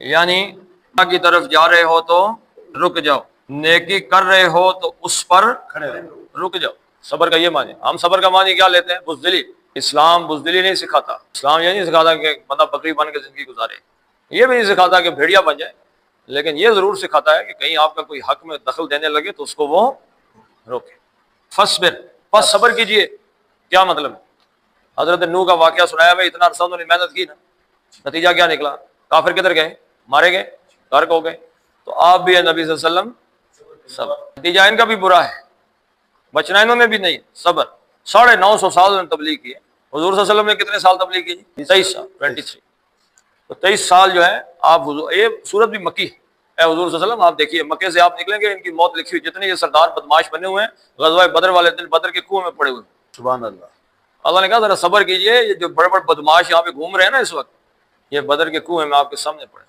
یعنی اللہ کی طرف جا رہے ہو تو رک جاؤ، نیکی کر رہے ہو تو اس پر رک جاؤ۔ صبر کا یہ معنی، ہم صبر کا معنی کیا لیتے ہیں؟ بزدلی۔ اسلام بزدلی نہیں سکھاتا، اسلام یہ نہیں سکھاتا کہ بندہ بکری بن کے زندگی گزارے، یہ بھی نہیں سکھاتا کہ بھیڑیا بن جائے، لیکن یہ ضرور سکھاتا ہے کہ کہیں آپ کا کوئی حق میں دخل دینے لگے تو اس کو وہ روکے۔ فصبر، پس صبر کیجئے۔ کیا مطلب ہے؟ حضرت نوح کا واقعہ سنایا، بھائی اتنا عرصہ انہوں نے محنت کی نا، نتیجہ کیا نکلا؟ کافر کدھر گئے؟ مارے گئے، غرق ہو گئے۔ تو آپ بھی نبی صلی اللہ علیہ وسلم صبر، نتیجہ ان کا بھی برا ہے، بچنا انہوں نے بھی نہیں، صبر۔ 950 سال انہوں نے تبلیغ کی ہے۔ حضور صلی اللہ علیہ وسلم نے کتنے سال تبلیغ کی؟ 23 سال، 23۔ تو 23 سال جو ہے آپ حضور، یہ صورت بھی مکی ہے۔ اے حضور صلی اللہ علیہ وسلم آپ دیکھیے، مکے سے آپ نکلیں گے ان کی موت لکھی ہوئی، جتنے یہ سردار بدماش بنے ہوئے ہیں غزوہ بدر والے دن بدر کے کنویں میں پڑے ہوئے ہیں۔ سبحان اللہ۔ اللہ نے کہا ذرا صبر کیجئے، یہ جو بڑے بڑے بدماش یہاں پہ گھوم رہے ہیں نا اس وقت، یہ بدر کے کنویں میں آپ کے سامنے پڑے۔